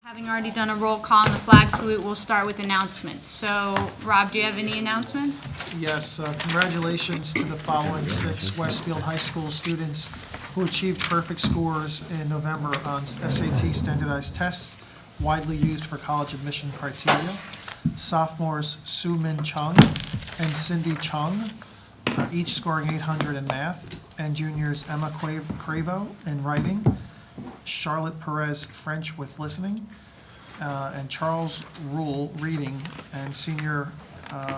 Having already done a roll call and the flag salute, we'll start with announcements. So, Rob, do you have any announcements? Yes, congratulations to the following 6 Westfield High School students who achieved perfect scores in November on SAT standardized tests widely used for college admission criteria. Sophomores Sue Min Chung and Cindy Chung, each scoring 800 in math, and juniors Emma Cravo in writing, Charlotte Perez French with listening, and Charles Rule reading, and senior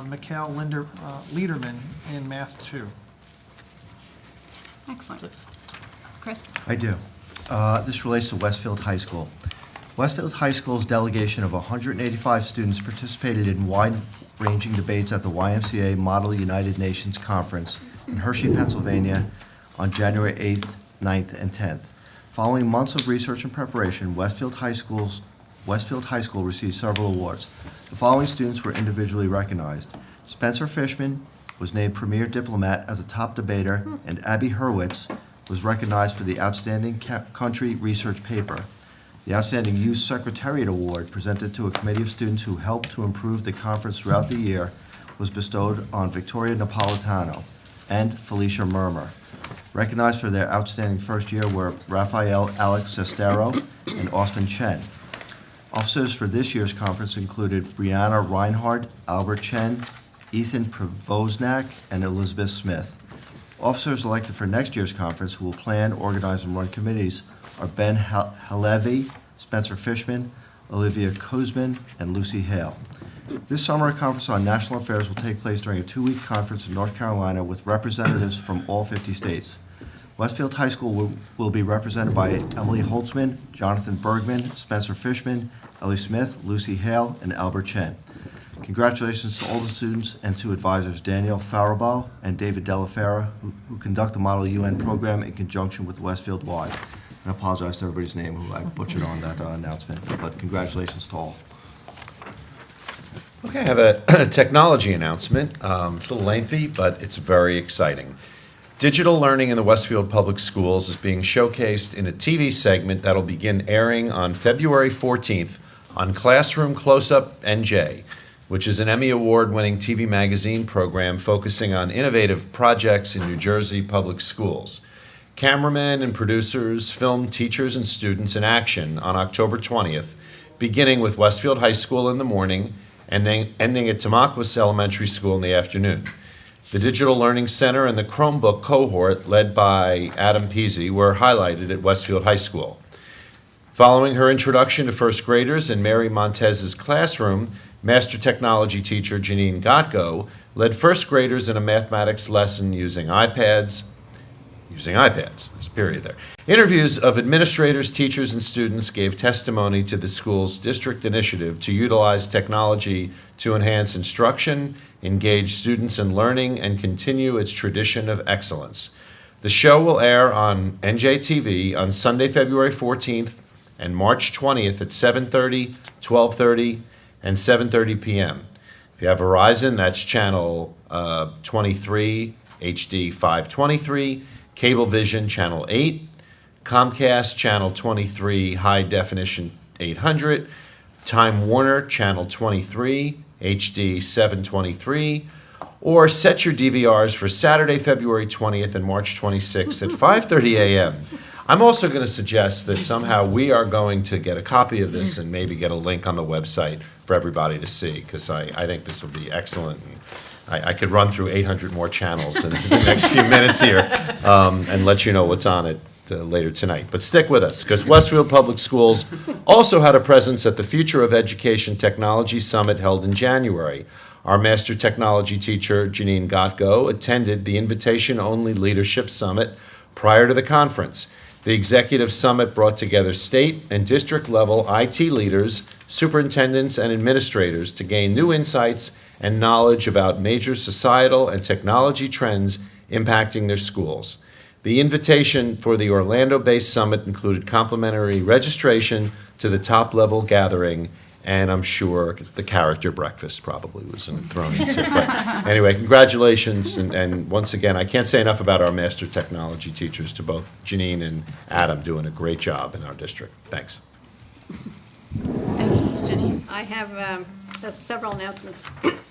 Mikhail Liederman in math 2. Excellent. Chris? I do. This relates to Westfield High School. Westfield High School's delegation of 185 students participated in wide-ranging debates at the YMCA Model United Nations Conference in Hershey, Pennsylvania on January 8th, 9th, and 10th. Following months of research and preparation, Westfield High School received several awards. The following students were individually recognized. Spencer Fishman was named Premier Diplomat as a top debater, and Abby Hurwitz was recognized for the Outstanding Country Research Paper. The Outstanding Youth Secretariat Award, presented to a committee of students who helped to improve the conference throughout the year, was bestowed on Victoria Napolitano and Felicia Murmur. Recognized for their outstanding first year were Raphael Alex Sestero and Austin Chen. Officers for this year's conference included Brianna Reinhardt, Albert Chen, Ethan Provoznak, and Elizabeth Smith. Officers elected for next year's conference who will plan, organize, and run committees are Ben Halevi, Spencer Fishman, Olivia Kozman, and Lucy Hale. This summer, a conference on national affairs will take place during a 2-week conference in North Carolina with representatives from all 50 states. Westfield High School will be represented by Emily Holtzman, Jonathan Bergman, Spencer Fishman, Ellie Smith, Lucy Hale, and Albert Chen. Congratulations to all the students and to advisors Daniel Faribault and David Delafera, who conduct the Model UN program in conjunction with Westfield Y. I apologize to everybody's name who I butchered on that announcement, but congratulations to all. Okay, I have a technology announcement. It's a little lengthy, but it's very exciting. Digital learning in the Westfield Public Schools is being showcased in a TV segment that'll begin airing on February 14th on Classroom Close-Up NJ, which is an Emmy Award-winning TV magazine program focusing on innovative projects in New Jersey public schools. Cameramen and producers film teachers and students in action on October 20th, beginning with Westfield High School in the morning and ending at Tamaqua Elementary School in the afternoon. The Digital Learning Center and the Chromebook cohort, led by Adam Peasy, were highlighted at Westfield High School. Following her introduction to first graders in Mary Montez's classroom, Master Technology teacher Janine Gotko led first graders in a mathematics lesson using iPads. There's a period there. Interviews of administrators, teachers, and students gave testimony to the school's district initiative to utilize technology to enhance instruction, engage students in learning, and continue its tradition of excellence. The show will air on NJTV on Sunday, February 14th and March 20th at 7:30, 12:30, and 7:30 p.m. If you have Verizon, that's channel 23, HD 523, Cablevision channel 8, Comcast channel 23, high definition 800, Time Warner channel 23, HD 723, or set your DVRs for Saturday, February 20th and March 26th at 5:30 a.m. I'm also going to suggest that somehow we are going to get a copy of this and maybe get a link on the website for everybody to see, because I think this will be excellent. I could run through 800 more channels in the next few minutes here and let you know what's on it later tonight. But stick with us, because Westfield Public Schools also had a presence at the Future of Education Technology Summit held in January. Our Master Technology teacher, Janine Gotko, attended the invitation-only Leadership Summit prior to the conference. The Executive Summit brought together state and district-level IT leaders, superintendents, and administrators to gain new insights and knowledge about major societal and technology trends impacting their schools. The invitation for the Orlando-based summit included complimentary registration to the top-level gathering, and I'm sure the character breakfast probably was thrown into it. But anyway, congratulations, and once again, I can't say enough about our Master Technology teachers, to both Janine and Adam, doing a great job in our district. Thanks. I have several announcements.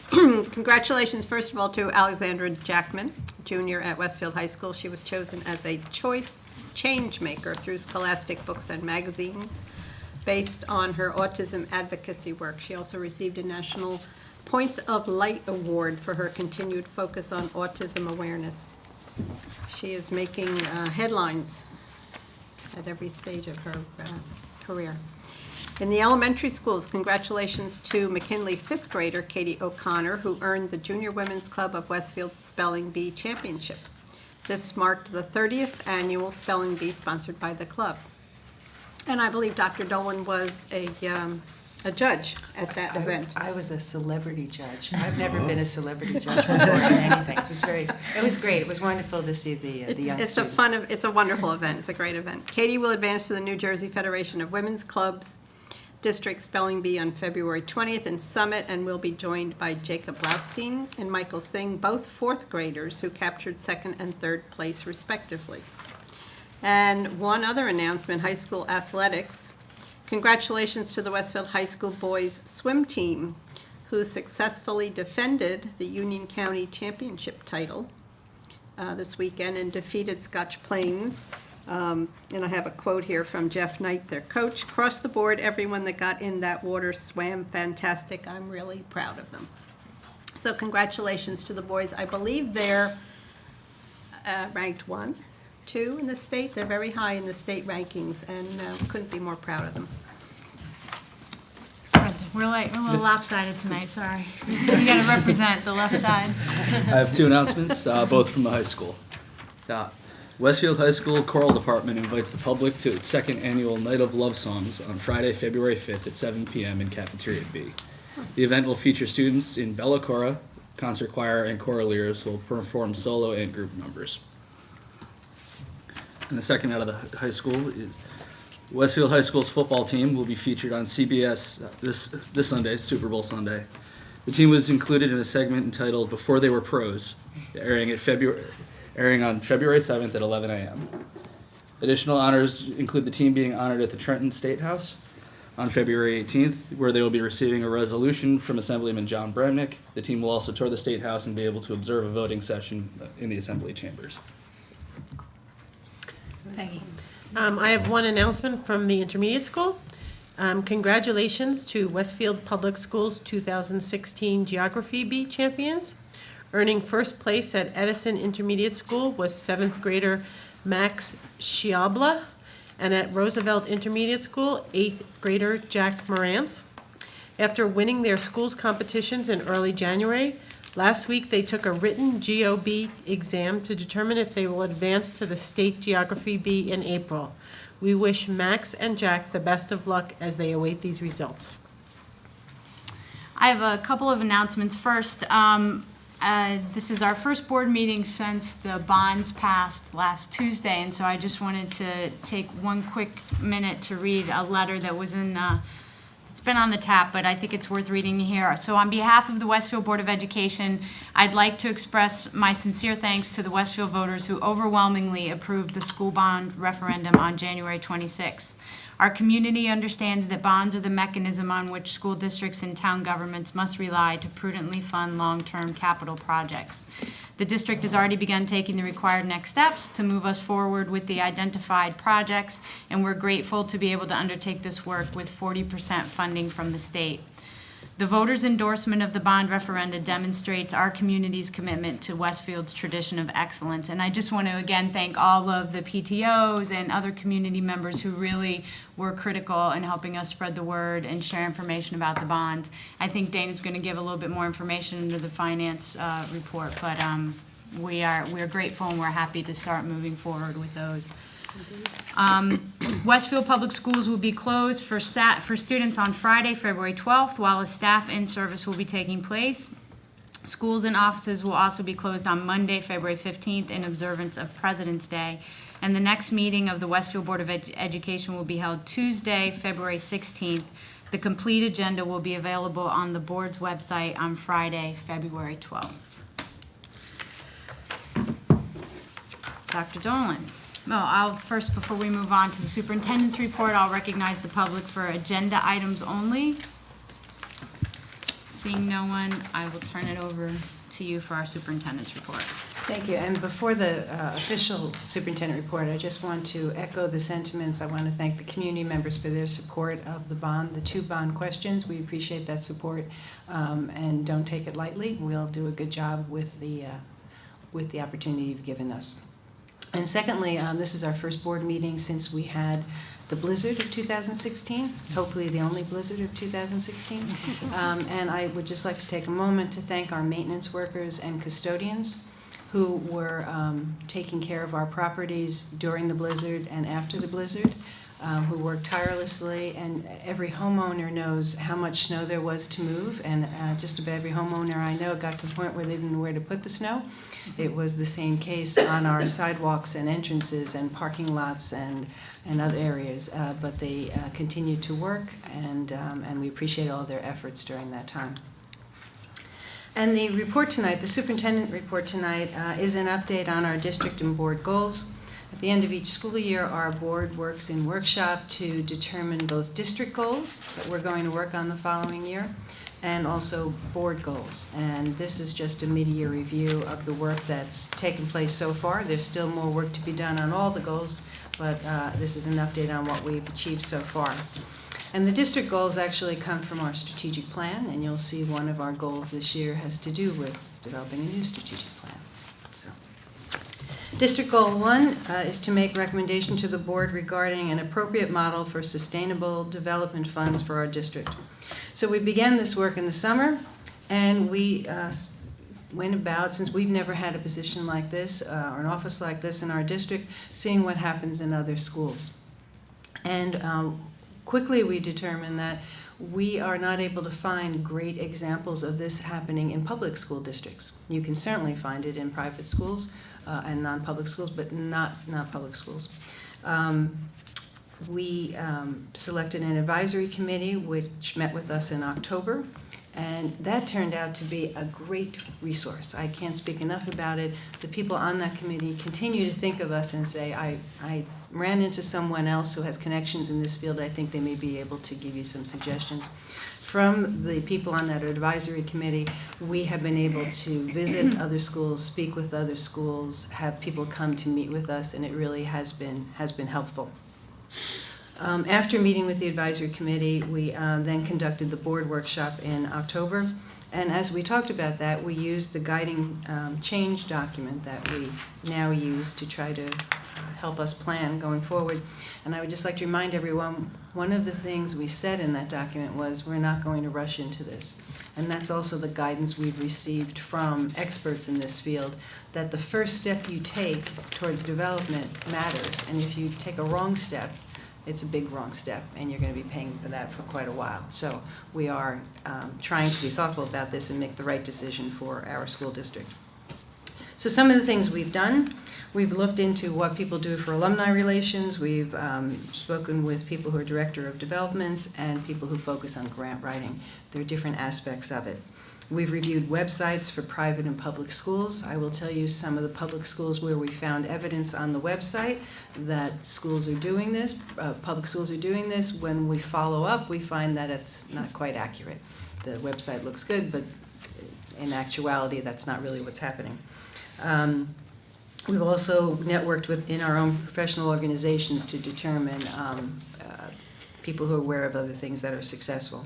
Congratulations, first of all, to Alexandra Jackman, junior at Westfield High School. She was chosen as a choice change maker through Scholastic Books and Magazine based on her autism advocacy work. She also received a National Points of Light Award for her continued focus on autism awareness. She is making headlines at every stage of her career. In the elementary schools, congratulations to McKinley fifth grader Katie O'Connor, who earned the Junior Women's Club of Westfield's Spelling Bee Championship. This marked the 30th annual Spelling Bee sponsored by the club. And I believe Dr. Dolan was a judge at that event. I was a celebrity judge. I've never been a celebrity judge before in anything. It was great. It was wonderful to see the young students. It's a wonderful event. It's a great event. Katie will advance to the New Jersey Federation of Women's Clubs District Spelling Bee on February 20th in Summit, and will be joined by Jacob Blaustein and Michael Singh, both fourth graders who captured second and third place respectively. And one other announcement, high school athletics. Congratulations to the Westfield High School boys swim team, who successfully defended the Union County Championship title this weekend and defeated Scotch Plains. And I have a quote here from Jeff Knight, their coach. Across the board, everyone that got in that water swam fantastic. I'm really proud of them. So congratulations to the boys. I believe they're ranked 1, 2 in the state. They're very high in the state rankings, and couldn't be more proud of them. We're a little lopsided tonight, sorry. We gotta represent the left side. I have 2 announcements, both from the high school. Westfield High School Choral Department invites the public to its 2nd annual Night of Love Songs on Friday, February 5th at 7 p.m. in Cafeteria B. The event will feature students in Bella Cora, concert choir, and choraleers who will perform solo and group numbers. And the second out of the high school is Westfield High School's football team will be featured on CBS this Sunday, Super Bowl Sunday. The team was included in a segment entitled Before They Were Pros, airing on February 7th at 11 a.m. Additional honors include the team being honored at the Trenton State House on February 18th, where they will be receiving a resolution from Assemblyman John Bremnick. The team will also tour the State House and be able to observe a voting session in the Assembly chambers. Peggy. I have one announcement from the intermediate school. Congratulations to Westfield Public Schools 2016 Geography Bee champions. Earning first place at Edison Intermediate School was 7th grader Max Schiabla, and at Roosevelt Intermediate School, 8th grader Jack Morantz. After winning their school's competitions in early January, last week they took a written GOB exam to determine if they will advance to the State Geography Bee in April. We wish Max and Jack the best of luck as they await these results. I have a couple of announcements. First, this is our first board meeting since the bonds passed last Tuesday, and so I just wanted to take one quick minute to read a letter that was in, it's been on the tap, but I think it's worth reading here. So on behalf of the Westfield Board of Education, I'd like to express my sincere thanks to the Westfield voters who overwhelmingly approved the school bond referendum on January 26th. Our community understands that bonds are the mechanism on which school districts and town governments must rely to prudently fund long-term capital projects. The district has already begun taking the required next steps to move us forward with the identified projects, and we're grateful to be able to undertake this work with 40% funding from the state. The voters' endorsement of the bond referenda demonstrates our community's commitment to Westfield's tradition of excellence. And I just want to again thank all of the PTOs and other community members who really were critical in helping us spread the word and share information about the bonds. I think Dana's going to give a little bit more information into the finance report, but we're grateful and we're happy to start moving forward with those. Westfield Public Schools will be closed for students on Friday, February 12th, while a staff in-service will be taking place. Schools and offices will also be closed on Monday, February 15th, in observance of President's Day. And the next meeting of the Westfield Board of Education will be held Tuesday, February 16th. The complete agenda will be available on the board's website on Friday, February 12th. Dr. Dolan. First, before we move on to the superintendent's report, I'll recognize the public for agenda items only. Seeing no one, I will turn it over to you for our superintendent's report. Thank you. And before the official superintendent report, I just want to echo the sentiments. I want to thank the community members for their support of the bond, the 2 bond questions. We appreciate that support, and don't take it lightly. We'll do a good job with the opportunity you've given us. And secondly, this is our first board meeting since we had the blizzard of 2016, hopefully the only blizzard of 2016. And I would just like to take a moment to thank our maintenance workers and custodians who were taking care of our properties during the blizzard and after the blizzard, who worked tirelessly. And every homeowner knows how much snow there was to move, and just about every homeowner I know got to the point where they didn't know where to put the snow. It was the same case on our sidewalks and entrances and parking lots and other areas, but they continued to work, and we appreciate all their efforts during that time. And the report tonight, the superintendent report tonight, is an update on our district and board goals. At the end of each school year, our board works in workshop to determine both district goals that we're going to work on the following year, and also board goals. And this is just a mid-year review of the work that's taken place so far. There's still more work to be done on all the goals, but this is an update on what we've achieved so far. And the district goals actually come from our strategic plan, and you'll see one of our goals this year has to do with developing a new strategic plan. So, District Goal 1 is to make recommendation to the board regarding an appropriate model for sustainable development funds for our district. So we began this work in the summer, and we went about, since we've never had a position like this or an office like this in our district, seeing what happens in other schools. And quickly we determined that we are not able to find great examples of this happening in public school districts. You can certainly find it in private schools and non-public schools, but not public schools. We selected an advisory committee which met with us in October, and that turned out to be a great resource. I can't speak enough about it. The people on that committee continue to think of us and say, I ran into someone else who has connections in this field. I think they may be able to give you some suggestions. From the people on that advisory committee, we have been able to visit other schools, speak with other schools, have people come to meet with us, and it really has been helpful. After meeting with the advisory committee, we then conducted the board workshop in October. And as we talked about that, we used the guiding change document that we now use to try to help us plan going forward. And I would just like to remind everyone, one of the things we said in that document was we're not going to rush into this. And that's also the guidance we've received from experts in this field, that the first step you take towards development matters. And if you take a wrong step, it's a big wrong step, and you're going to be paying for that for quite a while. So we are trying to be thoughtful about this and make the right decision for our school district. So some of the things we've done, we've looked into what people do for alumni relations. We've spoken with people who are director of developments and people who focus on grant writing. There are different aspects of it. We've reviewed websites for private and public schools. I will tell you some of the public schools where we found evidence on the website that schools are doing this, public schools are doing this. When we follow up, we find that it's not quite accurate. The website looks good, but in actuality, that's not really what's happening. We've also networked within our own professional organizations to determine people who are aware of other things that are successful.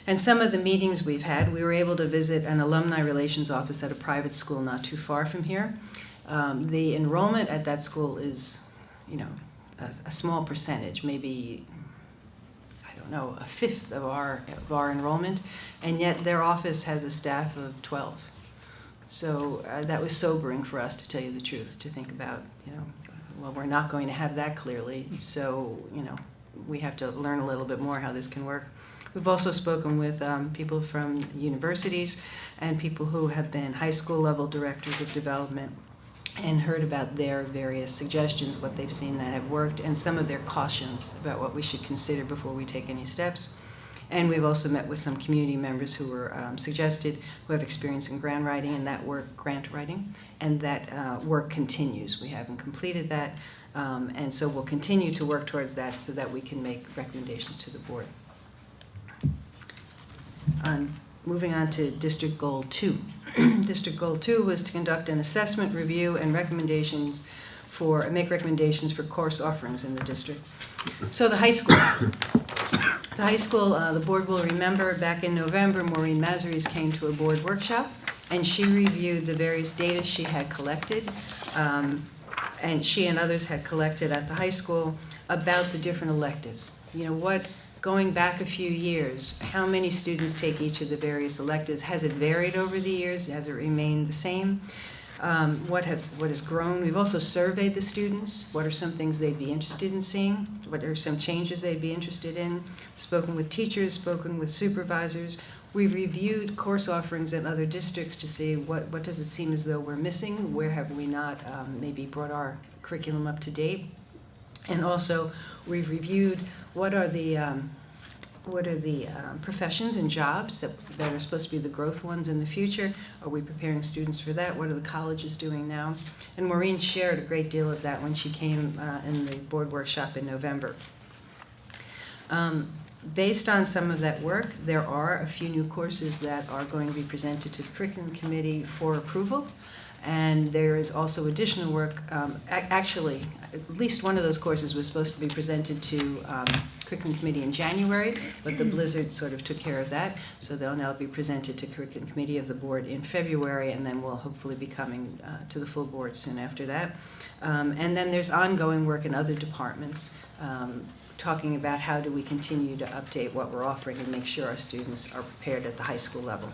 And some of the meetings we've had, we were able to visit an alumni relations office at a private school not too far from here. The enrollment at that school is, a small percentage, maybe, I don't know, a fifth of our enrollment, and yet their office has a staff of 12. So that was sobering for us, to tell you the truth, to think about, well, we're not going to have that clearly, so, we have to learn a little bit more how this can work. We've also spoken with people from universities and people who have been high school level directors of development and heard about their various suggestions, what they've seen that have worked, and some of their cautions about what we should consider before we take any steps. And we've also met with some community members who were who have experience in grant writing, and that work continues. We haven't completed that, and so we'll continue to work towards that so that we can make recommendations to the board. Moving on to District Goal 2. District Goal 2 was to conduct an assessment, review, and make recommendations for course offerings in the district. So the high school. The high school, the board will remember back in November, Maureen Mazaries came to a board workshop, and she reviewed the various data she had collected, and she and others had collected at the high school about the different electives. Going back a few years, how many students take each of the various electives? Has it varied over the years? Has it remained the same? What has grown? We've also surveyed the students. What are some things they'd be interested in seeing? What are some changes they'd be interested in? Spoken with teachers, spoken with supervisors. We've reviewed course offerings in other districts to see what does it seem as though we're missing? Where have we not maybe brought our curriculum up to date? And also, we've reviewed what are the professions and jobs that are supposed to be the growth ones in the future? Are we preparing students for that? What are the colleges doing now? And Maureen shared a great deal of that when she came in the board workshop in November. Based on some of that work, there are a few new courses that are going to be presented to the curriculum committee for approval. And there is also additional work. Actually, at least one of those courses was supposed to be presented to curriculum committee in January, but the blizzard sort of took care of that. So they'll now be presented to curriculum committee of the board in February, and then we'll hopefully be coming to the full board soon after that. And then there's ongoing work in other departments, talking about how do we continue to update what we're offering and make sure our students are prepared at the high school level.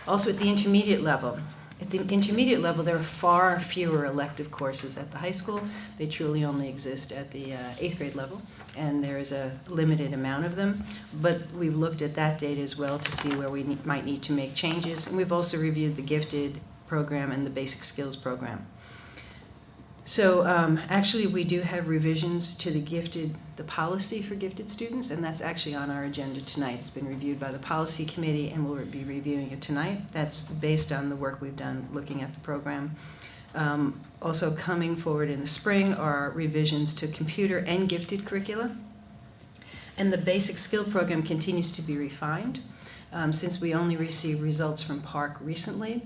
Also at the intermediate level. At the intermediate level, there are far fewer elective courses at the high school. They truly only exist at the 8th grade level, and there is a limited amount of them. But we've looked at that data as well to see where we might need to make changes. And we've also reviewed the gifted program and the basic skills program. So actually, we do have revisions to the policy for gifted students, and that's actually on our agenda tonight. It's been reviewed by the policy committee, and we'll be reviewing it tonight. That's based on the work we've done looking at the program. Also coming forward in the spring are revisions to computer and gifted curricula. And the basic skill program continues to be refined. Since we only received results from Park recently,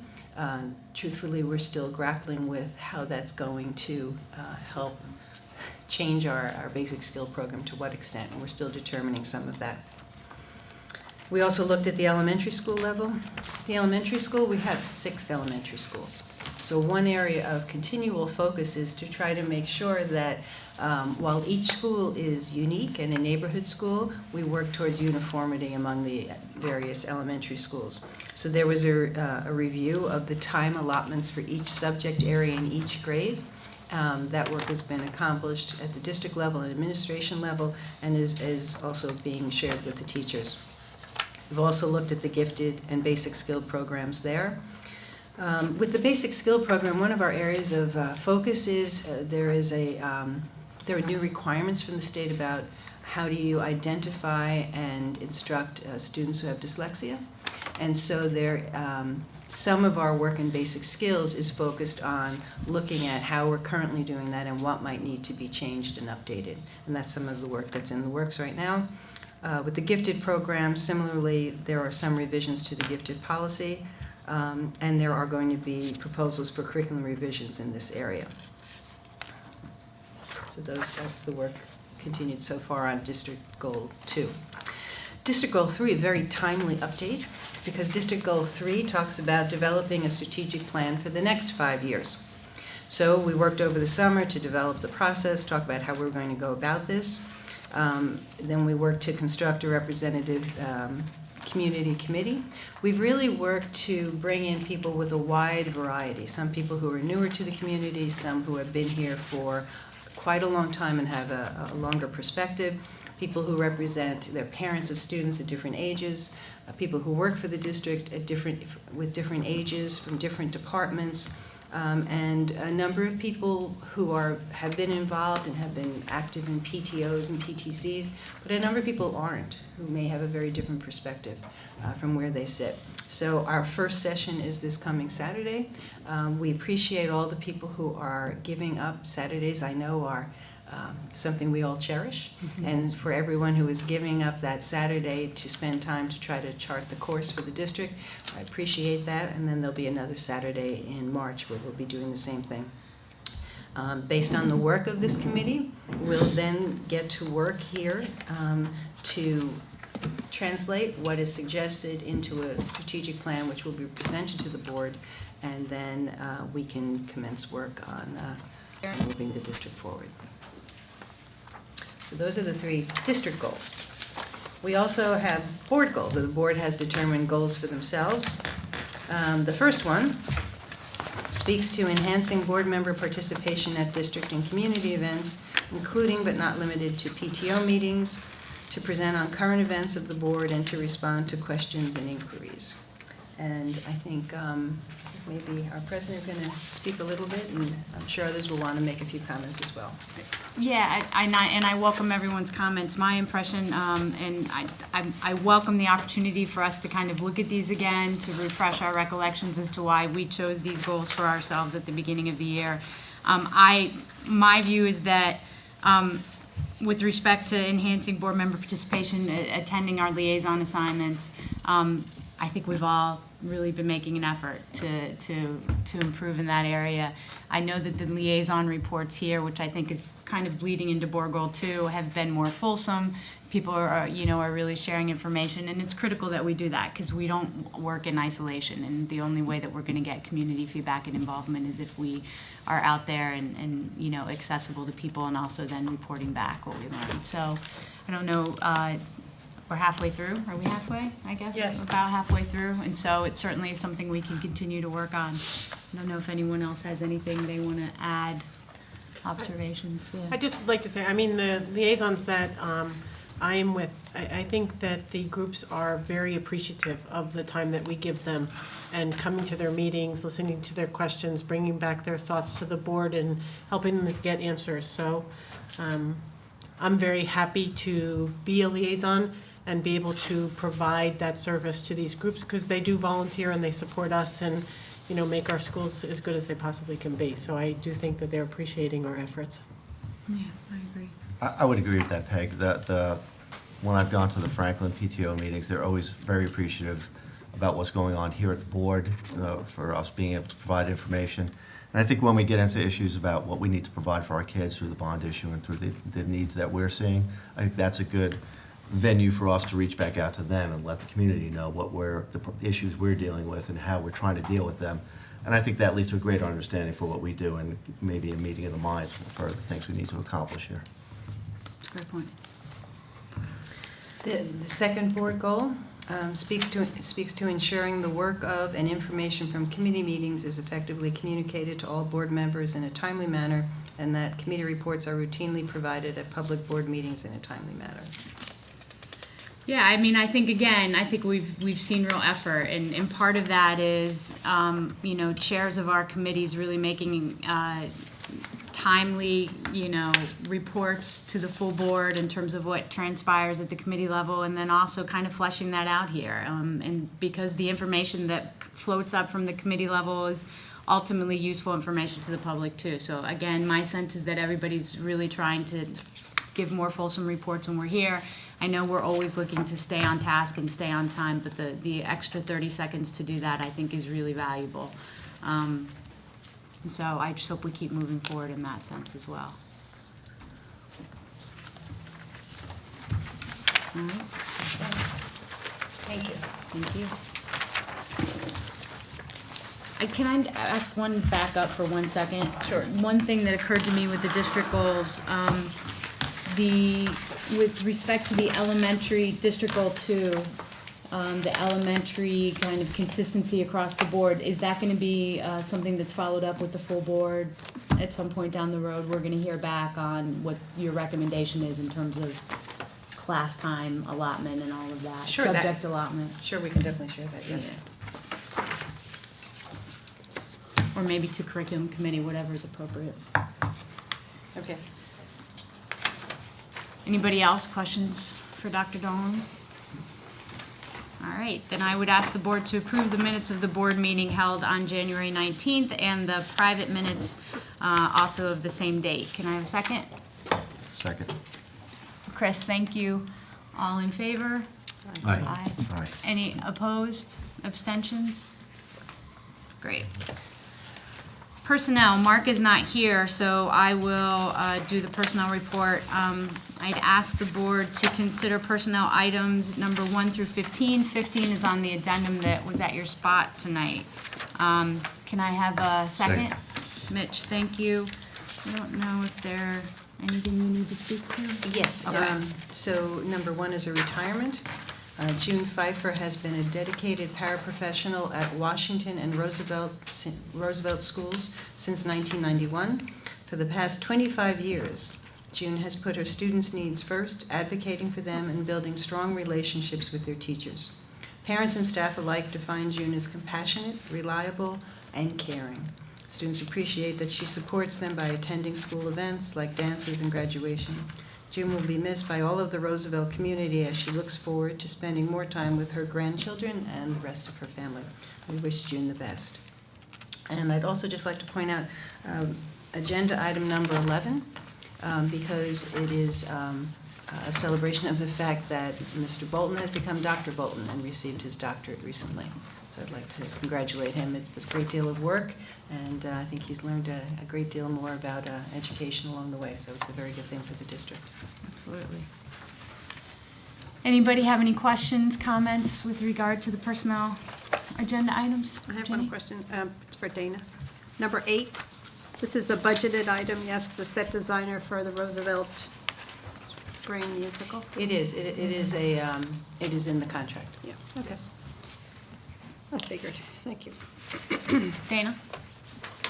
truthfully, we're still grappling with how that's going to help change our basic skill program, to what extent, and we're still determining some of that. We also looked at the elementary school level. The elementary school, we have 6 elementary schools. So one area of continual focus is to try to make sure that while each school is unique and a neighborhood school, we work towards uniformity among the various elementary schools. So there was a review of the time allotments for each subject area in each grade. That work has been accomplished at the district level and administration level, and is also being shared with the teachers. We've also looked at the gifted and basic skill programs there. With the basic skill program, one of our areas of focus is there are new requirements from the state about how do you identify and instruct students who have dyslexia. And so some of our work in basic skills is focused on looking at how we're currently doing that and what might need to be changed and updated. And that's some of the work that's in the works right now. With the gifted program, similarly, there are some revisions to the gifted policy, and there are going to be proposals for curriculum revisions in this area. So that's the work continued so far on District Goal 2. District Goal 3, a very timely update, because District Goal 3 talks about developing a strategic plan for the next 5 years. So we worked over the summer to develop the process, talk about how we're going to go about this. Then we worked to construct a representative community committee. We've really worked to bring in people with a wide variety, some people who are newer to the community, some who have been here for quite a long time and have a longer perspective, people who represent their parents of students at different ages, people who work for the district with different ages from different departments, and a number of people who have been involved and have been active in PTOs and PTCs, but a number of people aren't, who may have a very different perspective from where they sit. So our first session is this coming Saturday. We appreciate all the people who are giving up. Saturdays, I know, are something we all cherish. And for everyone who is giving up that Saturday to spend time to try to chart the course for the district, I appreciate that. And then there'll be another Saturday in March where we'll be doing the same thing. Based on the work of this committee, we'll then get to work here to translate what is suggested into a strategic plan which will be presented to the board, and then we can commence work on moving the district forward. So those are the 3 district goals. We also have board goals, so the board has determined goals for themselves. The first one speaks to enhancing board member participation at district and community events, including but not limited to PTO meetings, to present on current events of the board, and to respond to questions and inquiries. And I think maybe our president is going to speak a little bit, and I'm sure others will want to make a few comments as well. Yeah, I welcome everyone's comments. My impression, and I welcome the opportunity for us to kind of look at these again, to refresh our recollections as to why we chose these goals for ourselves at the beginning of the year. My view is that with respect to enhancing board member participation, attending our liaison assignments, I think we've all really been making an effort to improve in that area. I know that the liaison reports here, which I think is kind of bleeding into board goal 2, have been more fulsome. People are really sharing information, and it's critical that we do that because we don't work in isolation, and the only way that we're going to get community feedback and involvement is if we are out there and accessible to people, and also then reporting back what we learned. So I don't know, we're halfway through. Are we halfway, I guess? Yes. About halfway through, and so it's certainly something we can continue to work on. I don't know if anyone else has anything they want to add, observations. Yeah. I'd just like to say, I mean, the liaisons that I am with, I think that the groups are very appreciative of the time that we give them and coming to their meetings, listening to their questions, bringing back their thoughts to the board and helping them to get answers. So I'm very happy to be a liaison and be able to provide that service to these groups because they do volunteer and they support us and, make our schools as good as they possibly can be. So I do think that they're appreciating our efforts. Yeah, I agree. I would agree with that, Peg. When I've gone to the Franklin PTO meetings, they're always very appreciative about what's going on here at the board, for us being able to provide information. And I think when we get into issues about what we need to provide for our kids through the bond issue and through the needs that we're seeing, I think that's a good venue for us to reach back out to them and let the community know what the issues we're dealing with and how we're trying to deal with them. And I think that leads to a greater understanding for what we do and maybe a meeting of the minds for the things we need to accomplish here. That's a great point. The second board goal speaks to ensuring the work of and information from committee meetings is effectively communicated to all board members in a timely manner, and that committee reports are routinely provided at public board meetings in a timely manner. Yeah, I mean, I think we've seen real effort, and part of that is, chairs of our committees really making timely, reports to the full board in terms of what transpires at the committee level, and then also kind of fleshing that out here. And because the information that floats up from the committee level is ultimately useful information to the public too. So again, my sense is that everybody's really trying to give more fulsome reports when we're here. I know we're always looking to stay on task and stay on time, but the extra 30 seconds to do that, I think, is really valuable. And so I just hope we keep moving forward in that sense as well. All right. Thank you. Thank you. Can I ask one back up for 1 second? Sure. One thing that occurred to me with the district goals, with respect to the elementary district goal 2, the elementary kind of consistency across the board, is that going to be something that's followed up with the full board at some point down the road? We're going to hear back on what your recommendation is in terms of class time allotment and all of that. Sure, subject allotment. Sure, we can definitely share that, yes. Yeah. Or maybe to curriculum committee, whatever is appropriate. Okay. Anybody else? Questions for Dr. Dolan? All right, then I would ask the board to approve the minutes of the board meeting held on January 19th and the private minutes also of the same date. Can I have a second? Second. Chris, thank you. All in favor? Aye. Aye. Any opposed? Abstentions? Great. Personnel, Mark is not here, so I will do the personnel report. I'd ask the board to consider personnel items number 1 through 15. 15 is on the addendum that was at your spot tonight. Can I have a second? Second. Mitch, thank you. I don't know if there anything you need to speak to? Yes, so number 1 is a retirement. June Pfeiffer has been a dedicated paraprofessional at Washington and Roosevelt schools since 1991. For the past 25 years, June has put her students' needs first, advocating for them and building strong relationships with their teachers. Parents and staff alike define June as compassionate, reliable, and caring. Students appreciate that she supports them by attending school events like dances and graduation. June will be missed by all of the Roosevelt community as she looks forward to spending more time with her grandchildren and the rest of her family. We wish June the best. And I'd also just like to point out agenda item number 11, because it is a celebration of the fact that Mr. Bolton has become Dr. Bolton and received his doctorate recently. So I'd like to congratulate him. It was a great deal of work, and I think he's learned a great deal more about education along the way, so it's a very good thing for the district. Absolutely. Anybody have any questions, comments with regard to the personnel agenda items? I have Jenny? one question, it's for Dana. Number 8, this is a budgeted item, yes, the set designer for the Roosevelt Spring Musical? It is. It is in the contract. Yeah, okay. I figured, thank you. Dana?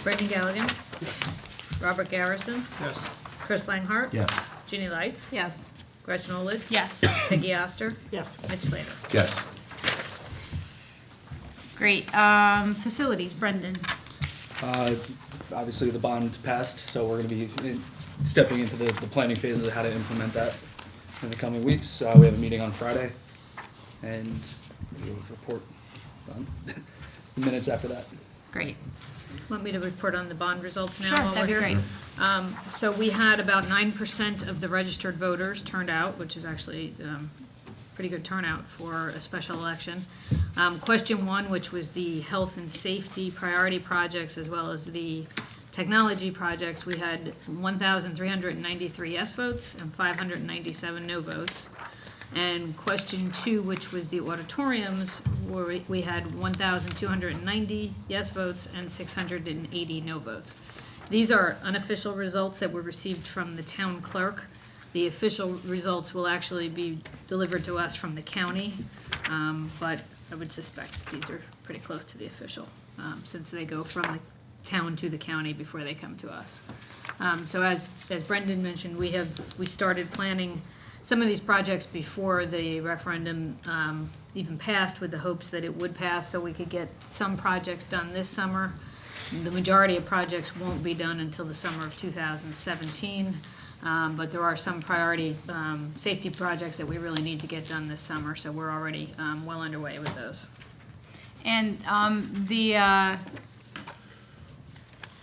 Brittany Galligan. Robert Garrison. Yes. Chris Langhart. Yes. Ginny Lights. Yes. Gretchen Olid. Yes. Peggy Oster. Yes. Mitch Slater. Yes. Great. Facilities, Brendan. Obviously, the bond passed, so we're going to be stepping into the planning phases of how to implement that in the coming weeks. We have a meeting on Friday, and we'll report on the minutes after that. Great. Want me to report on the bond results now Sure, while we're that'd be here? great. So we had about 9% of the registered voters turned out, which is actually pretty good turnout for a special election. Question 1, which was the health and safety priority projects as well as the technology projects, we had 1,393 yes votes and 597 no votes. And question 2, which was the auditoriums, where we had 1,290 yes votes and 680 no votes. These are unofficial results that were received from the town clerk. The official results will actually be delivered to us from the county, but I would suspect these are pretty close to the official, since they go from the town to the county before they come to us. So as Brendan mentioned, we started planning some of these projects before the referendum even passed, with the hopes that it would pass so we could get some projects done this summer. The majority of projects won't be done until the summer of 2017, but there are some priority safety projects that we really need to get done this summer, so we're already well underway with those. And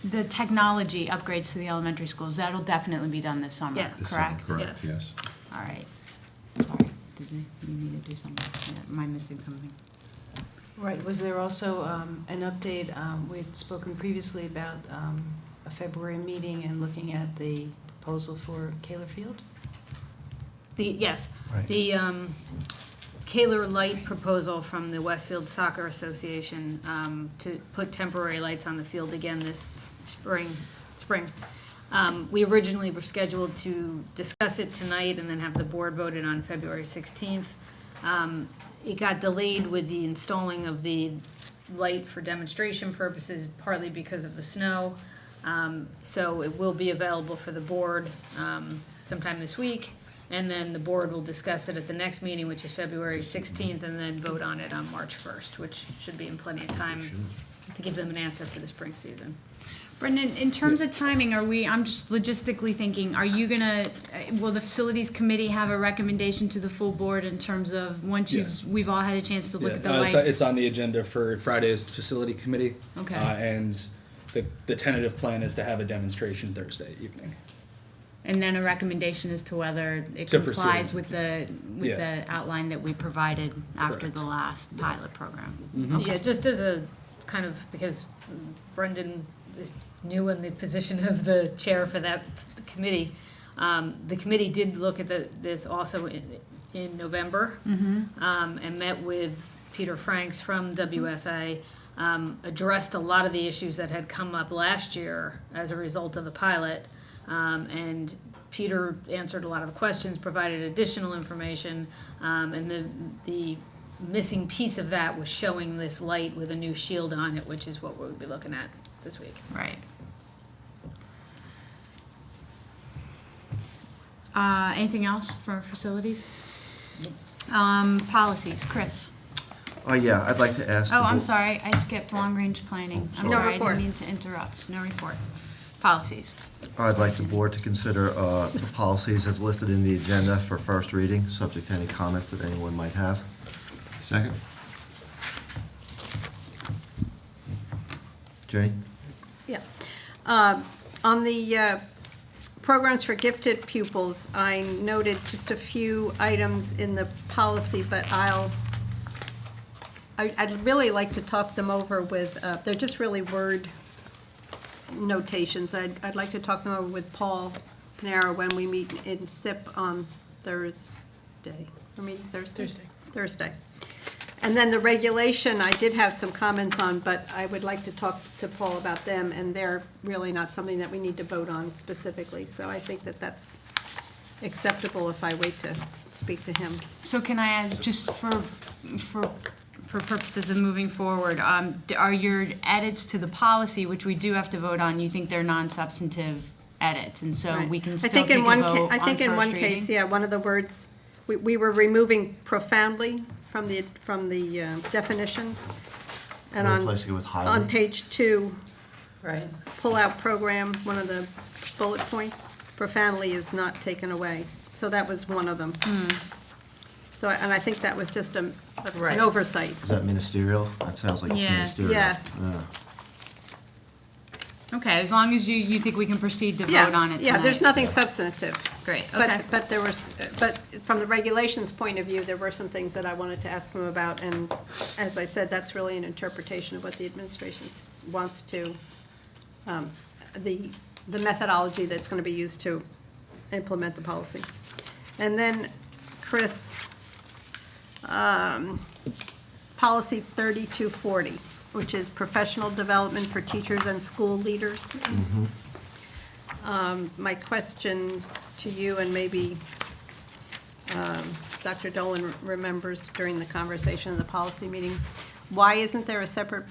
the technology upgrades to the elementary schools, that'll definitely be done this summer, Yes. correct? Yes. Yes. All right. Sorry, did you need to do something? Yeah, am I missing something? Right, was there also an update, we'd spoken previously about a February meeting and looking at the proposal for Kaler Field? Yes, Right. the Kaler Light proposal from the Westfield Soccer Association to put temporary lights on the field again this spring. We originally were scheduled to discuss it tonight and then have the board voted on February 16th. It got delayed with the installing of the light for demonstration purposes, partly because of the snow. So it will be available for the board sometime this week, and then the board will discuss it at the next meeting, which is February 16th, and then vote on it on March 1st, which should be in plenty of time to give them an answer for the spring season. Brendan, in terms of timing, I'm just logistically thinking, are you will the facilities committee have a recommendation to the full board in terms of once Yes. we've all had a chance to look at the Yeah, lights? it's on the agenda for Friday's facility committee. Okay. And the tentative plan is to have a demonstration Thursday evening. And then a recommendation as to whether it To proceed. complies with the Yeah. outline that we provided after Correct. the last pilot program. Yeah, just as a kind of, because Brendan is new in the position of the chair for that committee, the committee did look at this also in November, and met with Peter Franks from WSA, addressed a lot of the issues that had come up last year as a result of the pilot, and Peter answered a lot of the questions, provided additional information, and the missing piece of that was showing this light with a new shield on it, which is what we'll be looking at this week. Right. Anything else for facilities? Policies, Chris. Oh, yeah, I'd like to ask. Oh, the I'm bo- sorry, I skipped long-range planning. I'm No sorry, I report. didn't mean to interrupt. No report. Policies. I'd like the board to consider the policies as listed in the agenda for first reading, subject to any comments that anyone might have. Second. Jenny? Yeah. On the programs for gifted pupils, I noted just a few items in the policy, but I'd really like to talk them over with, they're just really word notations. I'd like to talk them over with Paul Panera when we meet in SIP on Thursday. We're meeting Thursday? Thursday. And then the regulation, I did have some comments on, but I would like to talk to Paul about them, and they're really not something that we need to vote on specifically. So I think that that's acceptable if I wait to speak to him. So can I add, just for purposes of moving forward, are your edits to the policy, which we do have to vote on, you think they're non-substantive edits, and so Right. we can I still think take in a one vote on I think in one first case, reading? yeah, one of the words, we were removing profoundly from the definitions. And We're on, replacing it with highly? on page 2, Right. pull-out program, one of the bullet points, profoundly is not taken away. So that was one of them. So, and I think that was just an Right. oversight. Is that ministerial? That sounds like it's Yeah. ministerial. Yes. Yeah. Okay, as long as you think we can proceed to vote on it tonight. Yeah, there's nothing substantive. Great, okay. But there was, but from the regulations point of view, there were some things that I wanted to ask him about, and as I said, that's really an interpretation of what the administration wants to, the methodology that's going to be used to implement the policy. And then, Chris, policy 3240, which is professional development for teachers and school leaders. My question to you, and maybe Dr. Dolan remembers during the conversation in the policy meeting, why isn't there a separate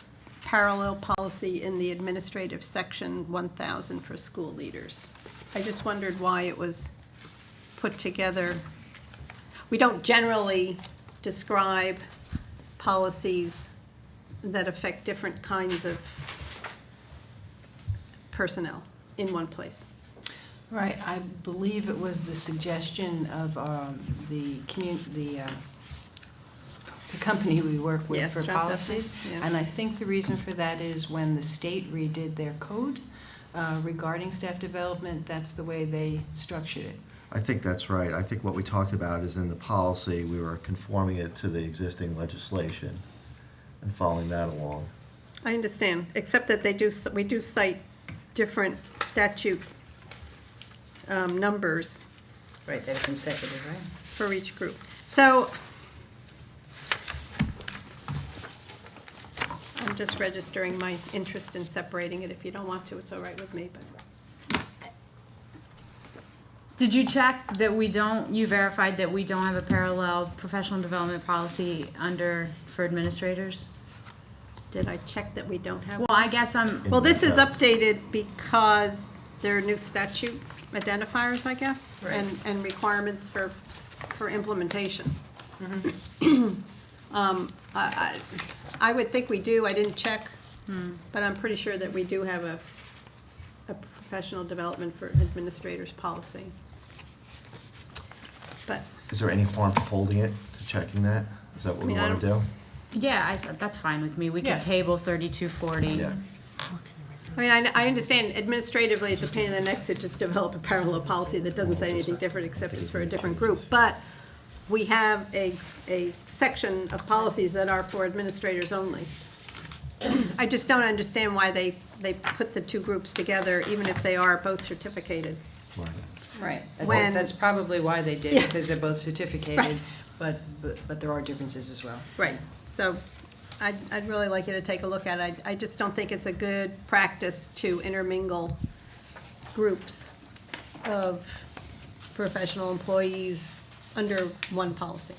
parallel policy in the administrative section 1000 for school leaders? I just wondered why it was put together. We don't generally describe policies that affect different kinds of personnel in one place. Right, I believe it was the suggestion of the company we work with Yes, for Strauss policies. Essex, yeah. And I think the reason for that is when the state redid their code regarding staff development, that's the way they structured it. I think that's right. I think what we talked about is in the policy, we were conforming it to the existing legislation and following that along. I understand, except that we do cite different statute numbers Right, they're consecutive, right? for each group. So I'm just registering my interest in separating it. If you don't want to, it's all right with me, but. Did you check that you verified that we don't have a parallel professional development policy for administrators? Did I check that we don't have? Well, I guess Well, this is updated because there are new statute identifiers, I guess, Right. and requirements for implementation. I would think we do, I didn't check, but I'm pretty sure that we do have a professional development for administrators policy. But, Is there any harm to holding it, to checking that? Is that what we I mean, I want to do? yeah, that's fine with me. We Yeah. could table 3240. Yeah. I mean, I understand administratively, it's a pain in the neck to just develop a parallel policy that doesn't say anything different except it's for a different group. But we have a section of policies that are for administrators only. I just don't understand why they put the two groups together, even if they are both certificated. Right. When- That's probably why they did, Yeah. because they're both certificated, Right. but there are differences as well. Right, so I'd really like you to take a look at it. I just don't think it's a good practice to intermingle groups of professional employees under one policy,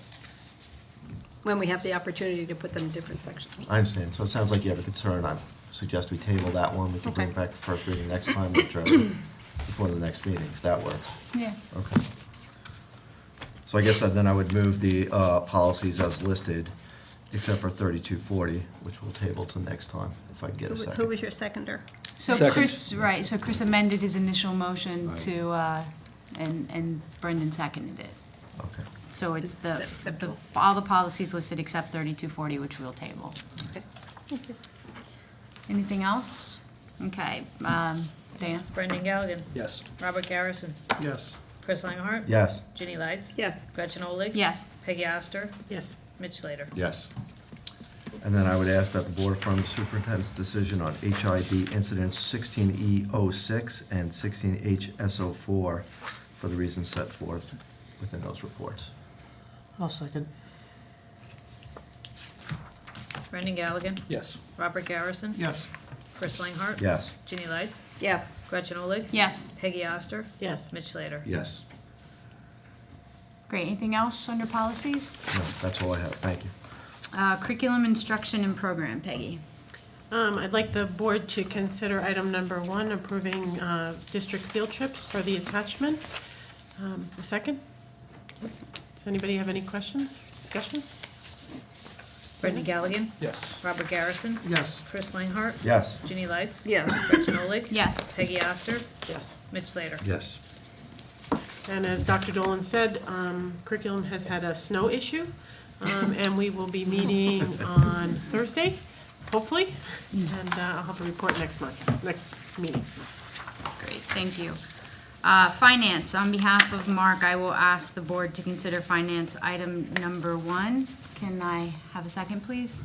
when we have the opportunity to put them in different sections. I understand. So it sounds like you have a concern. I suggest we table that one. We can bring it Okay. back to first reading next time, which before the next meeting, if that works. Yeah. Okay. So I guess then I would move the policies as listed, except for 3240, which we'll table to next time, if I can get a Who second. was your seconder? So Second. Chris, right, so Chris amended his initial motion to, and Brendan seconded it. Okay. So it's Is that acceptable? all the policies listed except 3240, which we'll table. Okay. Thank you. Anything else? Okay, Dana? Brendan Galligan. Yes. Robert Garrison. Yes. Chris Langhardt. Yes. Ginny Lights. Yes, Gretchen Olig. Yes. Peggy Oster. Yes. Mitch Slater. Yes. And then I would ask that the board affirm the superintendent's decision on HID incidents 16E06 and 16HSO4 for the reasons set forth within those reports. I'll second. Brendan Galligan. Yes. Robert Garrison. Yes. Chris Langhardt. Yes. Ginny Lights. yes. Gretchen Olig. Yes. Peggy Oster. Yes. Mitch Slater. Yes. Great, anything else under policies? No, that's all I have. Thank you. Curriculum, instruction, and program, Peggy. I'd like the board to consider item number 1, approving district field trips for the attachment. A second? Does anybody have any questions, discussion? Brendan Galligan. Yes. Robert Garrison. Yes. Chris Langhardt. Yes. Ginny Lights. Yes. Gretchen Olig. Yes. Peggy Oster. Yes. Mitch Slater. Yes. And as Dr. Dolan said, curriculum has had a snow issue, and we will be meeting on Thursday, hopefully, and I'll have a report next meeting. Great, thank you. Finance, on behalf of Mark, I will ask the board to consider finance item number 1. Can I have a second, please?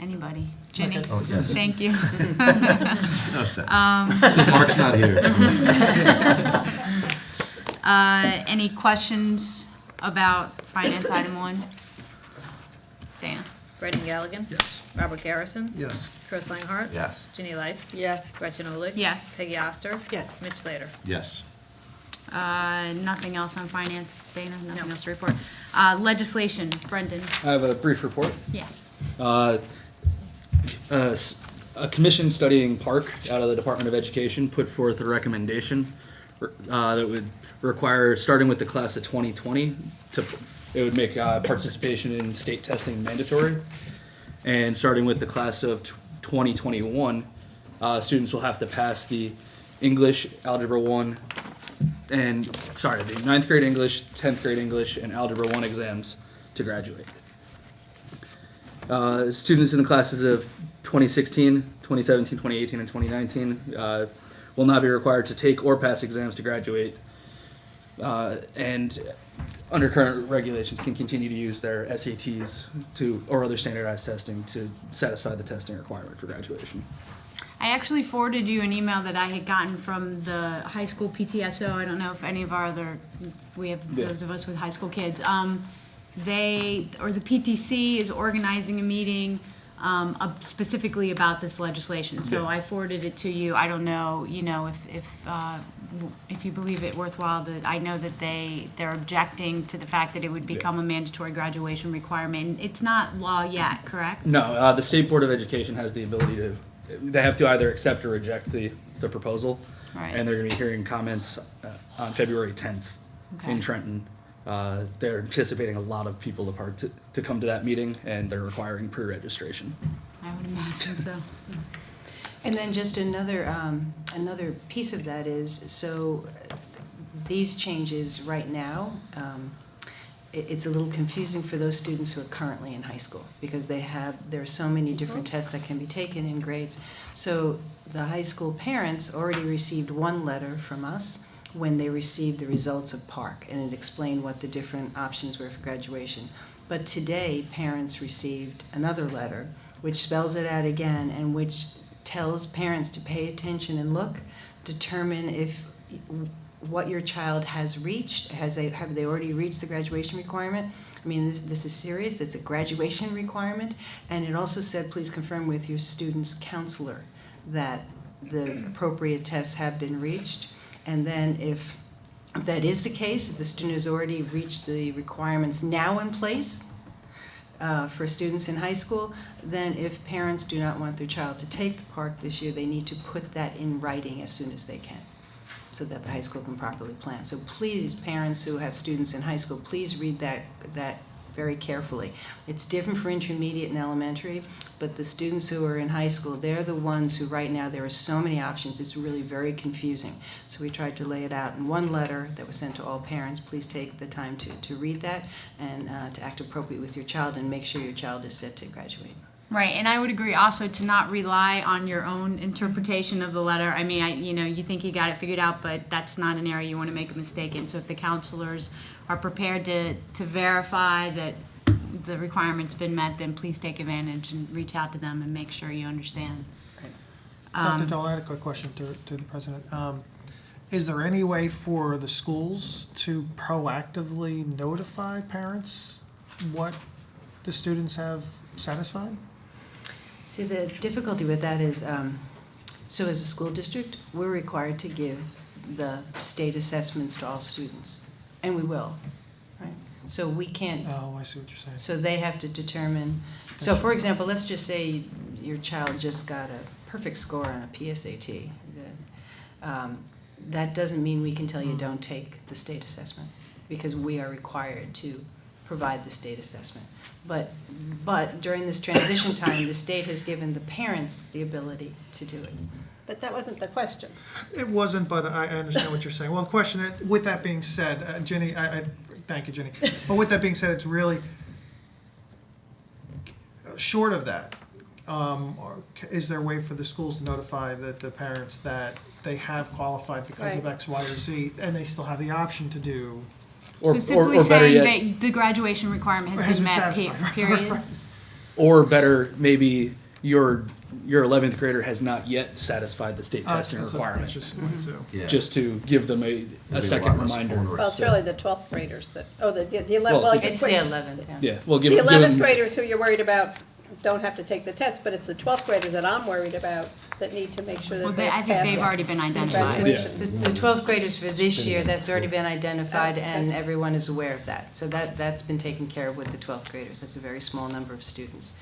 Anybody? Ginny? Second. Oh, yes. Thank you. No, sir. Mark's not here. Any questions about finance item 1? Dana? Brendan Galligan. Yes. Robert Garrison. Yes. Chris Langhardt. Yes. Ginny Lights. Yes. Gretchen Olig. Yes. Peggy Oster. Yes. Mitch Slater. Yes. Nothing else on finance, Dana? Nothing No. else to report? Legislation, Brendan? I have a brief report. Yeah. A commission studying park out of the Department of Education put forth a recommendation that would require, starting with the class of 2020, it would make participation in state testing mandatory. And starting with the class of 2021, students will have to pass the English, Algebra 1, the 9th grade English, 10th grade English, and Algebra 1 exams to graduate. Students in the classes of 2016, 2017, 2018, and 2019 will not be required to take or pass exams to graduate, and under current regulations can continue to use their SATs or other standardized testing to satisfy the testing requirement for graduation. I actually forwarded you an email that I had gotten from the high school PTSO. I don't know if any of our we have Yeah. those of us with high school kids. The PTC is organizing a meeting specifically about this legislation. So Yeah. I forwarded it to you. I don't know, if you believe it worthwhile, that I know that they're objecting to the fact that it would become a mandatory graduation requirement. It's not law yet, correct? No, the State Board of Education has the ability they have to either accept or reject the proposal. Right. And they're going to be hearing comments on February 10th Okay. in Trenton. They're anticipating a lot of people to come to that meeting, and they're requiring pre-registration. I would imagine so. And then just another piece of that is, so these changes right now, it's a little confusing for those students who are currently in high school, because there are so many different tests that can be taken in grades. So the high school parents already received one letter from us when they received the results of PARCC, and it explained what the different options were for graduation. But today, parents received another letter, which spells it out again, and which tells parents to pay attention and look, determine if what your child has reached. Have they already reached the graduation requirement? I mean, this is serious. It's a graduation requirement. And it also said, please confirm with your student's counselor that the appropriate tests have been reached. And then if that is the case, if the student has already reached the requirements now in place for students in high school, then if parents do not want their child to take the PARCC this year, they need to put that in writing as soon as they can, so that the high school can properly plan. So please, parents who have students in high school, please read that very carefully. It's different for intermediate and elementary, but the students who are in high school, they're the ones who right now, there are so many options, it's really very confusing. So we tried to lay it out in one letter that was sent to all parents. Please take the time to read that and to act appropriately with your child and make sure your child is set to graduate. Right, and I would agree also to not rely on your own interpretation of the letter. I mean, you think you got it figured out, but that's not an area you want to make a mistake in. So if the counselors are prepared to verify that the requirement's been met, then please take advantage and reach out to them and make sure you understand. Dr. Dole, I had a quick question to the president. Is there any way for the schools to proactively notify parents what the students have satisfied? See, the difficulty with that is, so as a school district, we're required to give the state assessments to all students, and we will, right? So we can't, Oh, I see what you're saying. so they have to determine, so for example, let's just say your child just got a perfect score on a PSAT. That doesn't mean we can tell you don't take the state assessment, because we are required to provide the state assessment. But during this transition time, the state has given the parents the ability to do it. But that wasn't the question. It wasn't, but I understand what you're saying. Well, the question, with that being said, Jenny, I thank you, Jenny. But with that being said, it's really short of that. Is there a way for the schools to notify the parents that they have qualified because of Right. X, Y, or Z, and they still have the option to do? So simply better saying yet, that the graduation requirement has Has been been met, satisfied. period. or better, maybe your 11th grader has not yet satisfied the state testing That's requirement, just one, too. Yeah. just to give them a lot second less reminder. onerous. Well, it's really the 12th graders that, the 11th, Well, well, you It's could the put- 11th, yeah. Yeah, well, the give 11th them, graders who you're worried about don't have to take the test, but it's the 12th graders that I'm worried about that need to make sure Well, that they I think pass they've already been identified. graduation. The 12th graders for this year, that's already been identified, and everyone is aware of that. So that's been taken care of with the 12th graders. That's a very small number of students.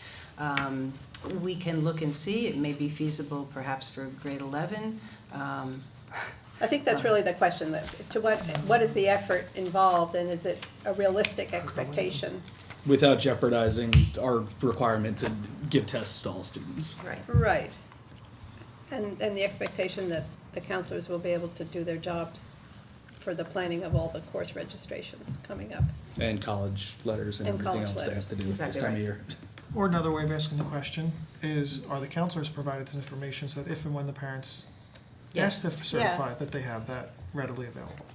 We can look and see, it may be feasible perhaps for grade 11. I think that's really the question, that to what is the effort involved, and is it a realistic expectation? without jeopardizing our requirement to give tests to all students. Right. Right. And the expectation that the counselors will be able to do their jobs for the planning of all the course registrations coming up. And college letters and And everything college else they have to do this Exactly time of right. year. Or another way of asking the question is, are the counselors provided this information so that if and when the parents Yes. ask to certify, Yes. that they have that readily available?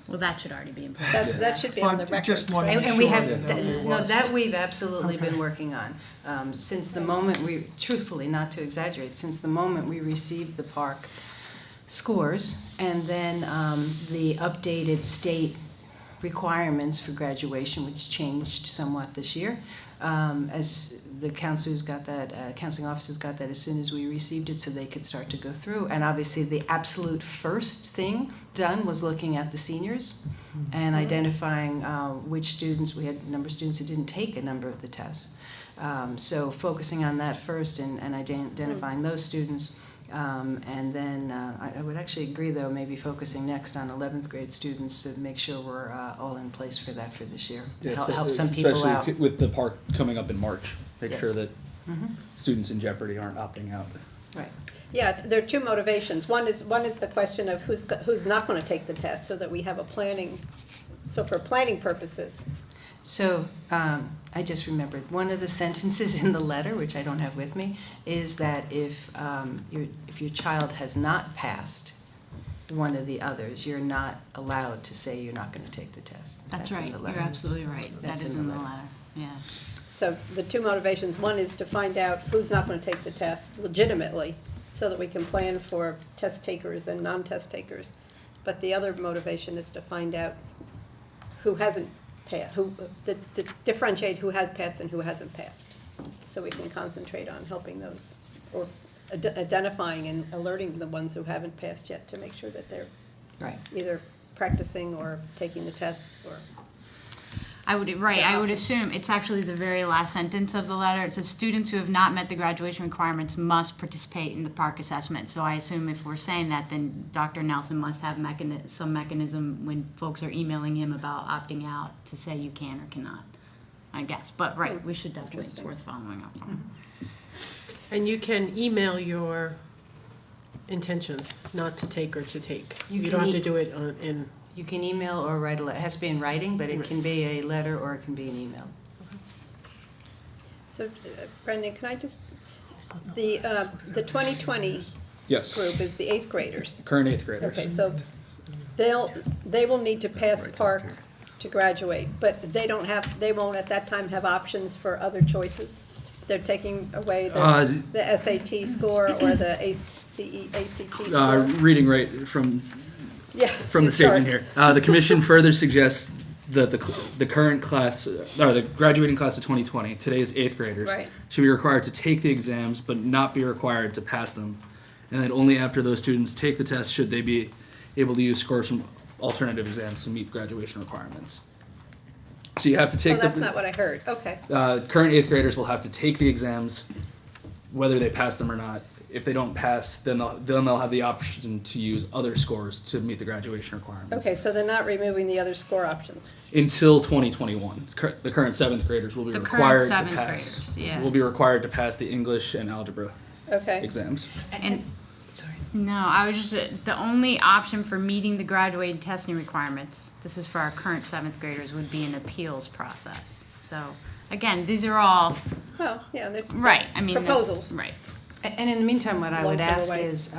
Well, that should already be in place. That should be on the But record. just wanted right? to And we Sure, have, that there no, was. that we've absolutely been Okay. working on. Since the moment we, truthfully, not to exaggerate, since the moment we received the PARCC scores, and then the updated state requirements for graduation, which changed somewhat this year, as the counselors got that, counseling officers got that as soon as we received it, so they could start to go through. And obviously, the absolute first thing done was looking at the seniors and identifying which students, we had a number of students who didn't take a number of the tests. So focusing on that first and identifying those students. And then I would actually agree, though, maybe focusing next on 11th grade students to make sure we're all in place for that for this year. Yeah, Help some people out. Especially with the park coming up in March. Make Yes. sure that Mhm. students in jeopardy aren't opting out. Right. Yeah, there are two motivations. One is the question of who's not going to take the test, so that we have a planning, so for planning purposes. So I just remembered, one of the sentences in the letter, which I don't have with me, is that if your child has not passed one of the others, you're not allowed to say you're not going to take the test. That's in right, the you're letter. absolutely right. That That's is in the letter, yeah. So the two motivations, one is to find out who's not going to take the test legitimately, so that we can plan for test takers and non-test takers. But the other motivation is to find out who hasn't passed, differentiate who has passed and who hasn't passed. So we can concentrate on helping those, or identifying and alerting the ones who haven't passed yet to make sure that they're Right. either practicing or taking the tests or. I would assume, it's actually the very last sentence of the letter. It says, students who have not met the graduation requirements must participate in the PARCC assessment. So I assume if we're saying that, then Dr. Nelson must have some mechanism when folks are emailing him about opting out to say you can or cannot, I guess. But, right, we should definitely, it's worth following up on. And you can email your intentions, not to take or to take. You You can don't have to do it in, You can email or write a letter. It has to be in writing, but it can be a letter or it can be an email. So Brendan, can I just, the 2020 Yes. group is the eighth graders. Current eighth graders. Okay, so they will need to pass PARCC to graduate, but they won't at that time have options for other choices? They're taking away the SAT score or the ACT score? Reading right from Yeah, the your statement chart. here. The commission further suggests that the current class, or the graduating class of 2020, today's eighth graders, Right. should be required to take the exams but not be required to pass them. And that only after those students take the test should they be able to use scores from alternative exams to meet graduation requirements. So you have to Oh, take that's not what I heard, okay. current eighth graders will have to take the exams, whether they pass them or not. If they don't pass, then they'll have the option to use other scores to meet the graduation requirements. Okay, so they're not removing the other score options. Until 2021, the current seventh graders will be The current required to seventh pass. graders, yeah. Will be required to pass the English and algebra Okay, exams. And Sorry. no, I was just, the only option for meeting the graduated testing requirements, this is for our current seventh graders, would be an appeals process. So, again, these are all, well, yeah, they're. right, I mean. Proposals. Right. And in the meantime, what I would Long-term ask away. is,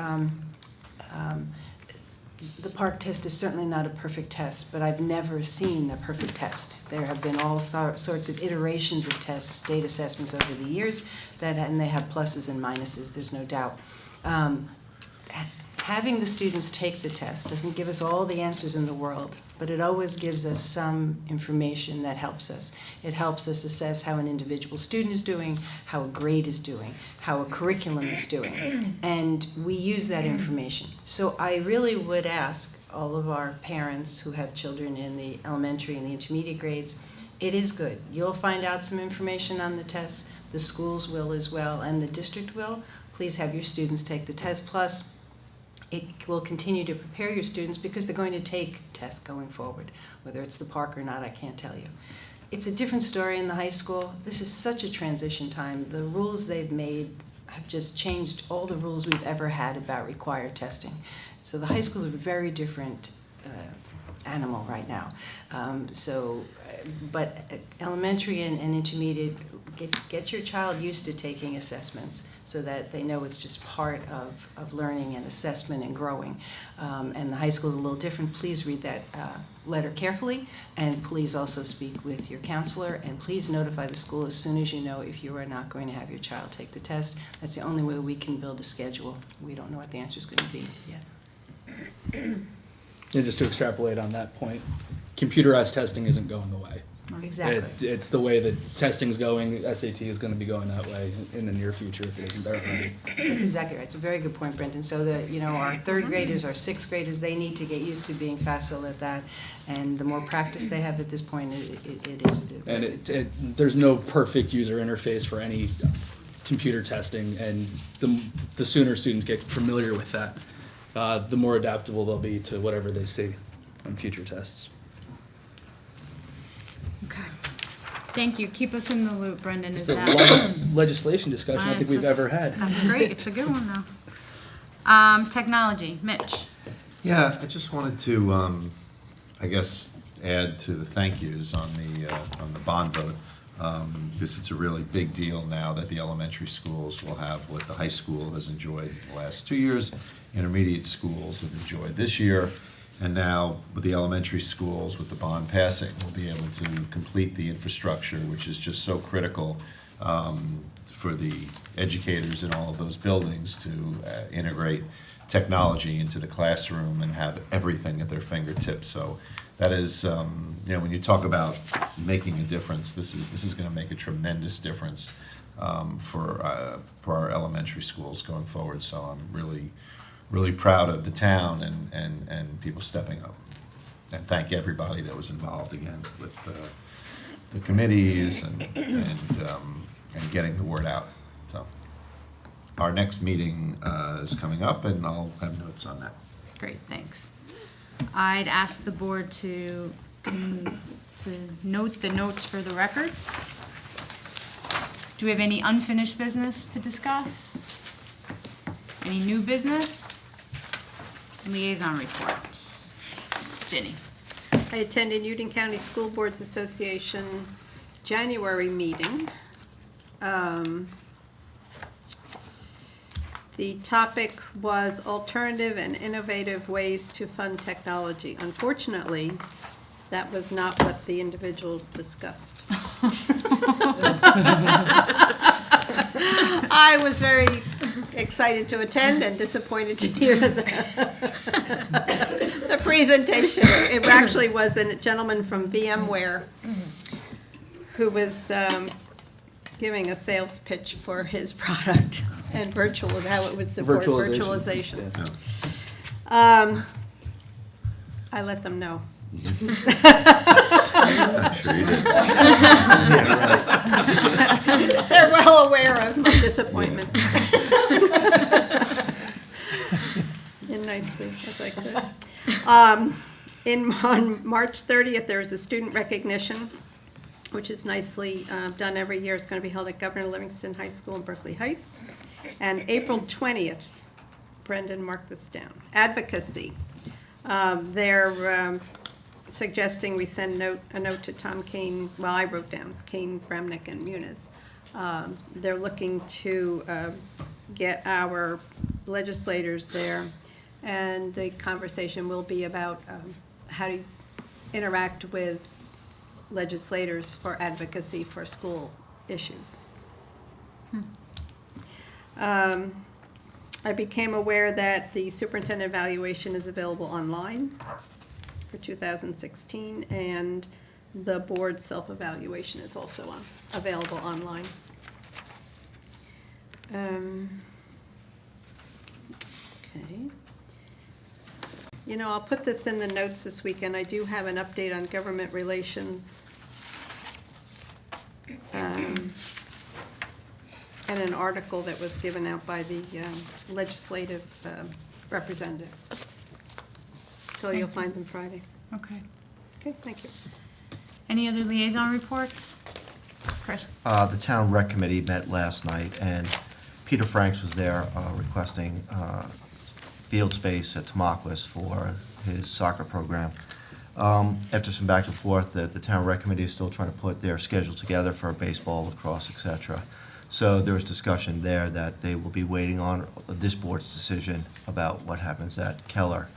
the PARCC test is certainly not a perfect test, but I've never seen a perfect test. There have been all sorts of iterations of tests, state assessments over the years, and they have pluses and minuses, there's no doubt. Having the students take the test doesn't give us all the answers in the world, but it always gives us some information that helps us. It helps us assess how an individual student is doing, how a grade is doing, how a curriculum is doing, and we use that information. So I really would ask all of our parents who have children in the elementary and the intermediate grades, it is good. You'll find out some information on the tests, the schools will as well, and the district will. Please have your students take the test, plus it will continue to prepare your students because they're going to take tests going forward. Whether it's the PARCC or not, I can't tell you. It's a different story in the high school. This is such a transition time. The rules they've made have just changed all the rules we've ever had about required testing. So the high school is a very different animal right now. But elementary and intermediate, get your child used to taking assessments so that they know it's just part of learning and assessment and growing. And the high school is a little different. Please read that letter carefully, and please also speak with your counselor, and please notify the school as soon as you know if you are not going to have your child take the test. That's the only way we can build a schedule. We don't know what the answer is going to be yet. And just to extrapolate on that point, computerized testing isn't going away. Exactly. It's the way that testing's going. SAT is going to be going that way in the near future if it isn't already. That's exactly right. It's a very good point, Brendan. So that, our third graders, our sixth graders, they need to get used to being facile at that. And the more practice they have at this point, it is. And there's no perfect user interface for any computer testing, and the sooner students get familiar with that, the more adaptable they'll be to whatever they see on future tests. Okay. Thank you. Keep us in the loop, Brendan. It's Is the that? largest legislation discussion I think we've ever had. That's great. It's a good one, though. Technology. Mitch. Yeah, I just wanted to, I guess, add to the thank yous on the bond vote, because it's a really big deal now that the elementary schools will have what the high school has enjoyed the last 2 years, intermediate schools have enjoyed this year, and now with the elementary schools, with the bond passing, we'll be able to complete the infrastructure, which is just so critical for the educators in all of those buildings to integrate technology into the classroom and have everything at their fingertips. So that is, when you talk about making a difference, this is going to make a tremendous difference for our elementary schools going forward. So I'm really proud of the town and people stepping up. And thank everybody that was involved again with the committees and getting the word out. So our next meeting is coming up, and I'll have notes on that. Great, thanks. I'd ask the board to note the notes for the record. Do we have any unfinished business to discuss? Any new business? Liaison reports. Ginny. I attended Union County School Boards Association January meeting. The topic was alternative and innovative ways to fund technology. Unfortunately, that was not what the individual discussed. I was very excited to attend and disappointed to hear the presentation. It actually was a gentleman from VMware who was giving a sales pitch for his product and how it would support virtualization. I let them know. I'm sure you did. They're well aware of my disappointment. In nicely, as I could. On March 30th, there was a student recognition, which is nicely done every year. It's going to be held at Governor Livingston High School in Berkeley Heights. And April 20th, Brendan, mark this down, advocacy. They're suggesting we send a note to Tom Kane, well, I wrote down, Kane, Bramnick, and Muniz. They're looking to get our legislators there, and the conversation will be about how to interact with legislators for advocacy for school issues. I became aware that the superintendent evaluation is available online for 2016, and the board self-evaluation is also available online. Okay. You know, I'll put this in the notes this weekend. I do have an update on government relations. And an article that was given out by the legislative representative. So you'll find them Friday. Okay. Okay, thank you. Any other liaison reports? Chris? The town rec committee met last night, and Peter Franks was there requesting field space at Tamaqua for his soccer program. After some back and forth, the town rec committee is still trying to put their schedule together for baseball, lacrosse, etc. So there was discussion there that they will be waiting on this board's decision about what happens at Keller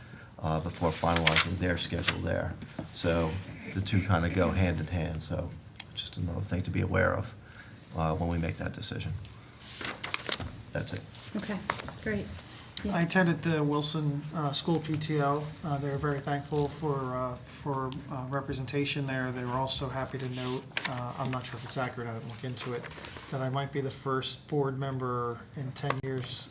before finalizing their schedule there. So the two kind of go hand in hand, so just another thing to be aware of when we make that decision. That's it. Okay, great. I attended the Wilson School PTO. They were very thankful for representation there. They were also happy to note, I'm not sure if it's accurate, I didn't look into it, that I might be the first board member in 10 years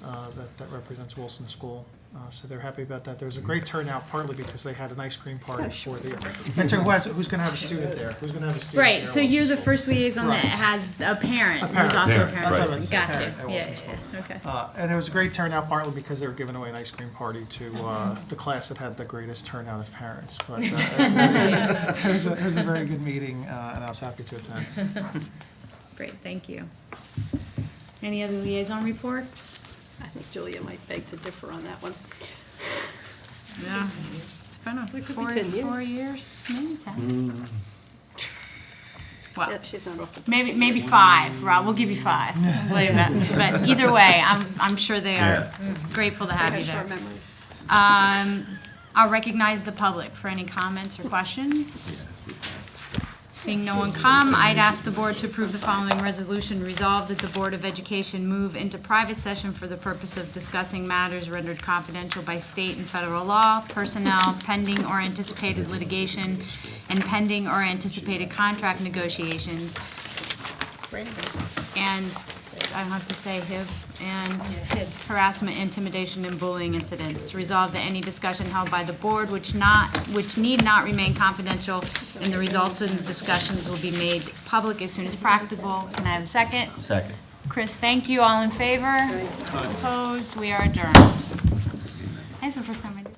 that represents Wilson School. So they're happy about that. There was a great turnout, partly because they had an ice cream party for the. And so who's going to have a student there? Who's going to have a student there? Right, so at you're Wilson the School? first liaison that Right. has a parent A who's parent. also a Parent, parent. right. That's what I said, Gotcha. parent at Wilson School. Okay. And it was a great turnout, partly because they were giving away an ice cream party to the class that had the greatest turnout of parents. But it was a very good meeting, and I was happy to attend. Great, thank you. Any other liaison reports? I think Julia might beg to differ on that one. Yeah, it's been a It could be four 10 years. 4 years, maybe 10. Well, Yep, she's not off the. maybe 5, Rob, we'll give you 5. But either way, I'm sure they are grateful to I have have you short there. memories. I'll recognize the public for any comments or questions. Seeing no one come, I'd ask the board to approve the following resolution. Resolved that the Board of Education move into private session for the purpose of discussing matters rendered confidential by state and federal law, personnel, pending or anticipated litigation, and pending or anticipated contract negotiations. And I have to say HIV and harassment, intimidation, and bullying incidents. Resolved that any discussion held by the board which need not remain confidential, and the results of the discussions will be made public as soon as practicable. Can I have a second? Second. Chris, thank you. All in favor? Opposed? We are adjourned. That's the first time I did.